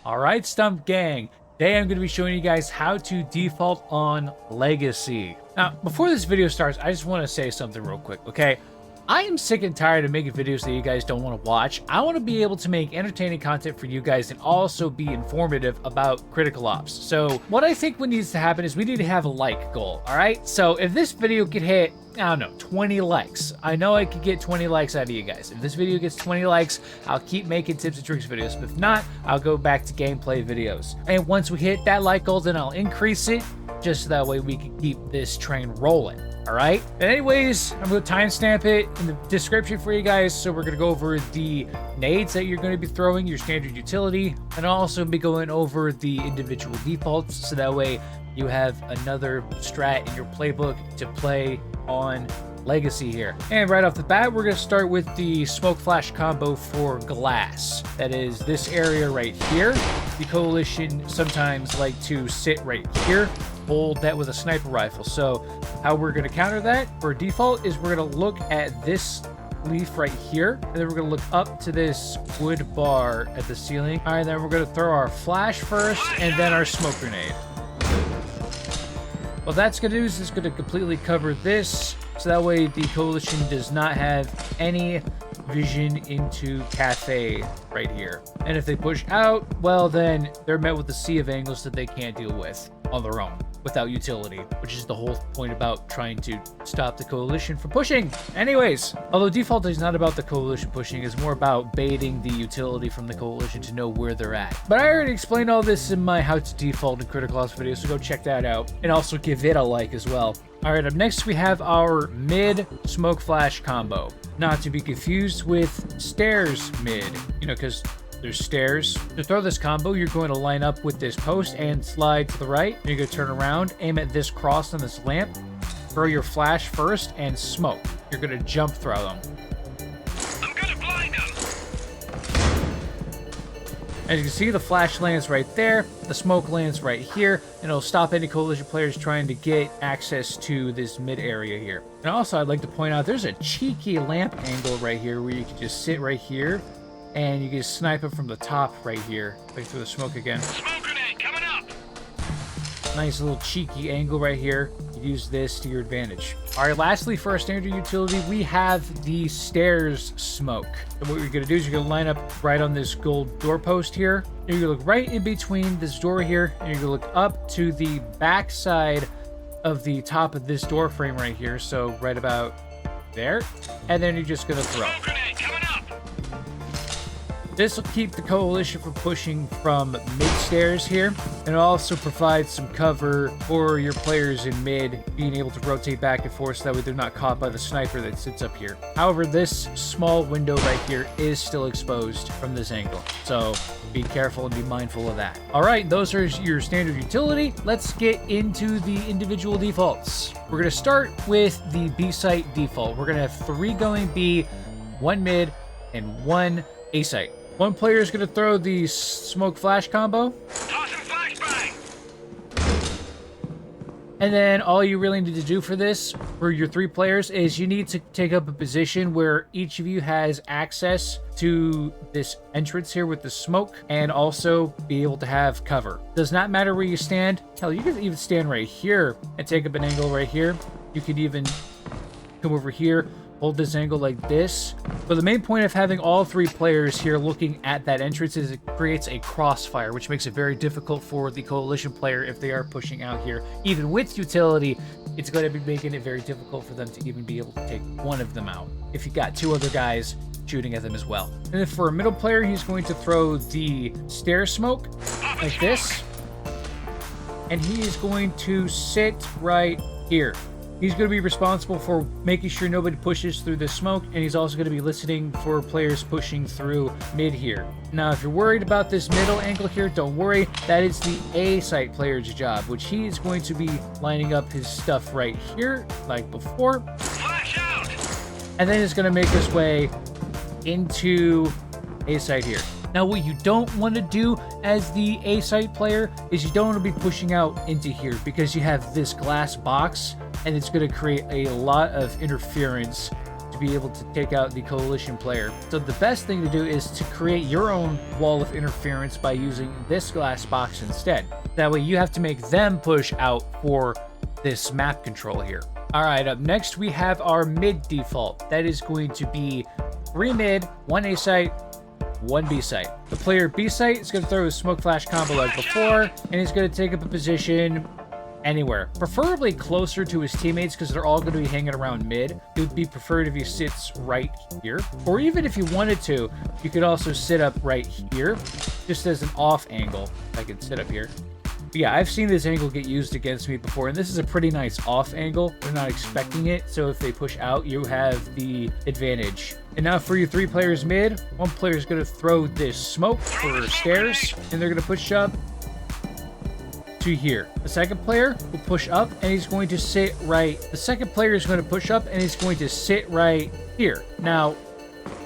Alright, Stump Gang. Today I'm going to be showing you guys how to default on Legacy. Now, before this video starts, I just want to say something real quick, okay? I am sick and tired of making videos that you guys don't want to watch. I want to be able to make entertaining content for you guys and also be informative about critical ops. So what I think what needs to happen is we need to have a like goal, alright? So if this video could hit, I don't know, 20 likes. I know I could get 20 likes out of you guys. If this video gets 20 likes, I'll keep making tips and tricks videos. But if not, I'll go back to gameplay videos. And once we hit that like goal, then I'll increase it just so that way we can keep this train rolling. All right. But anyways, I'm going to timestamp it in the description for you guys. So we're going to go over the nades that you're going to be throwing, your standard utility, and I'll also be going over the individual defaults. So that way you have another strat in your playbook to play on Legacy here. And right off the bat, we're going to start with the smoke flash combo for glass. That is this area right here. The coalition sometimes like to sit right here, hold that with a sniper rifle. So how we're going to counter that for default is we're going to look at this leaf right here, and then we're going to look up to this wood bar at the ceiling. All right, then we're going to throw our flash first and then our smoke grenade. What that's going to do is it's going to completely cover this, so that way the coalition does not have any vision into cafe right here. And if they push out, well, then they're met with a sea of angles that they can't deal with on their own without utility, which is the whole point about trying to stop the coalition from pushing. Anyways, although default is not about the coalition pushing, it's more about baiting the utility from the coalition to know where they're at. But I already explained all this in my how to default and critical ops video, so go check that out and also give it a like as well. All right, up next we have our mid smoke flash combo, not to be confused with stairs mid, you know, because there's stairs. To throw this combo, you're going to line up with this post and slide to the right. You're going to turn around, aim at this cross on this lamp, throw your flash first, and smoke. You're going to jump throw them. I'm going to blind them. As you can see, the flash lands right there, the smoke lands right here, and it'll stop any coalition players trying to get access to this mid area here. And also, I'd like to point out, there's a cheeky lamp angle right here where you can just sit right here, and you can snipe it from the top right here. Like through the smoke again. Smoke grenade coming up. Nice little cheeky angle right here. You use this to your advantage. All right, lastly, for our standard utility, we have the stairs smoke. And what you're going to do is you're going to line up right on this gold doorpost here. You're going to look right in between this door here, and you're going to look up to the back side of the top of this door frame right here. So right about there. And then you're just going to throw. Smoke grenade coming up. This will keep the coalition from pushing from mid-stairs here, and also provide some cover for your players in mid, being able to rotate back and forth so that way they're not caught by the sniper that sits up here. However, this small window right here is still exposed from this angle, so be careful and be mindful of that. All right, those are your standard utility. Let's get into the individual defaults. We're going to start with the B site default. We're going to have 3 going B, 1 mid, and 1 A site. One player is going to throw the smoke flash combo. Tossing flashbang. And then all you really need to do for this, for your 3 players, is you need to take up a position where each of you has access to this entrance here with the smoke, and also be able to have cover. Does not matter where you stand. Hell, you can even stand right here and take up an angle right here. You could even come over here, hold this angle like this. But the main point of having all 3 players here looking at that entrance is it creates a crossfire, which makes it very difficult for the coalition player if they are pushing out here. Even with utility, it's going to be making it very difficult for them to even be able to take one of them out if you got 2 other guys shooting at them as well. And then for a middle player, he's going to throw the stair smoke like this, and he is going to sit right here. He's going to be responsible for making sure nobody pushes through the smoke, and he's also going to be listening for players pushing through mid here. Now, if you're worried about this middle angle here, don't worry. That is the A site player's job, which he is going to be lining up his stuff right here, like before. Flash out. And then he's going to make his way into A site here. Now, what you don't want to do as the A site player is you don't want to be pushing out into here, because you have this glass box, and it's going to create a lot of interference to be able to take out the coalition player. So the best thing to do is to create your own wall of interference by using this glass box instead. That way you have to make them push out for this map control here. All right, up next we have our mid default. That is going to be 3 mid, 1 A site, 1 B site. The player B site is going to throw a smoke flash combo like before, and he's going to take up a position anywhere, preferably closer to his teammates because they're all going to be hanging around mid. It would be preferred if he sits right here, or even if you wanted to, you could also sit up right here, just as an off angle. I could sit up here. But yeah, I've seen this angle get used against me before, and this is a pretty nice off angle. They're not expecting it, so if they push out, you have the advantage. And now for your 3 players mid, 1 player is going to throw this smoke for stairs, and they're going to push up to here. The second player will push up, and he's going to sit right. The second player is going to push up, and he's going to sit right here. Now,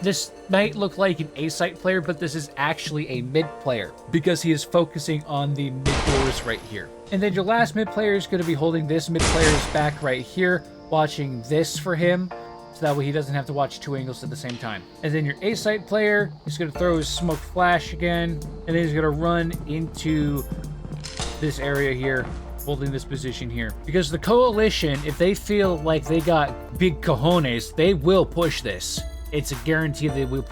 this might look like an A site player, but this is actually a mid player because he is focusing on the mid doors right here. And then your last mid player is going to be holding this mid player's back right here, watching this for him, so that way he doesn't have to watch 2 angles at the same time. And then your A site player is going to throw his smoke flash again, and then he's going to run into this area here, holding this position here. Because the coalition, if they feel like they got big cojones, they will push this. It's a guarantee they will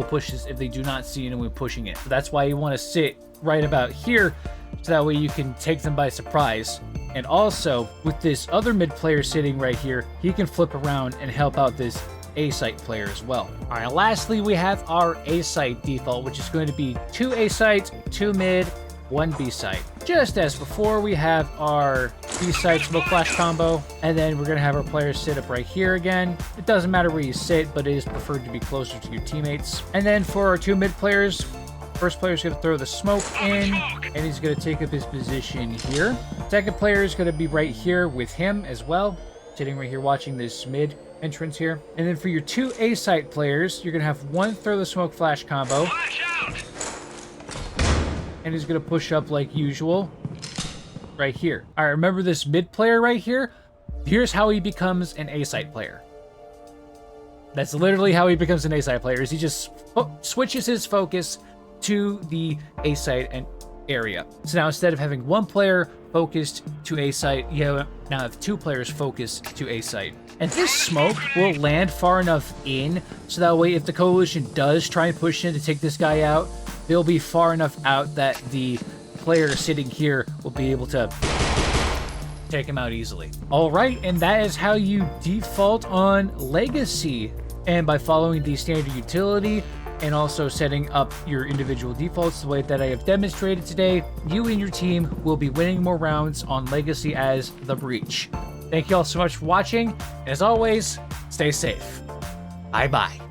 push this if they do not see anyone pushing it. So that's why you want to sit right about here, so that way you can take them by surprise. And also, with this other mid player sitting right here, he can flip around and help out this A site player as well. All right, lastly, we have our A site default, which is going to be 2 A sites, 2 mid, 1 B site. Just as before, we have our B site smoke flash combo, and then we're going to have our players sit up right here again. It doesn't matter where you sit, but it is preferred to be closer to your teammates. And then for our 2 mid players, first player is going to throw the smoke in, and he's going to take up his position here. Second player is going to be right here with him as well, sitting right here watching this mid entrance here. And then for your 2 A site players, you're going to have 1 throw the smoke flash combo, and he's going to push up like usual right here. All right, remember this mid player right here? Here's how he becomes an A site player. That's literally how he becomes an A site player, is he just switches his focus to the A site and area. So now instead of having 1 player focused to A site, you now have 2 players focused to A site. And this smoke will land far enough in, so that way if the coalition does try and push in to take this guy out, they'll be far enough out that the player sitting here will be able to take him out easily. All right, and that is how you default on Legacy. And by following the standard utility and also setting up your individual defaults the way that I have demonstrated today, you and your team will be winning more rounds on Legacy as the Breach. Thank you all so much for watching. As always, stay safe. Bye-bye.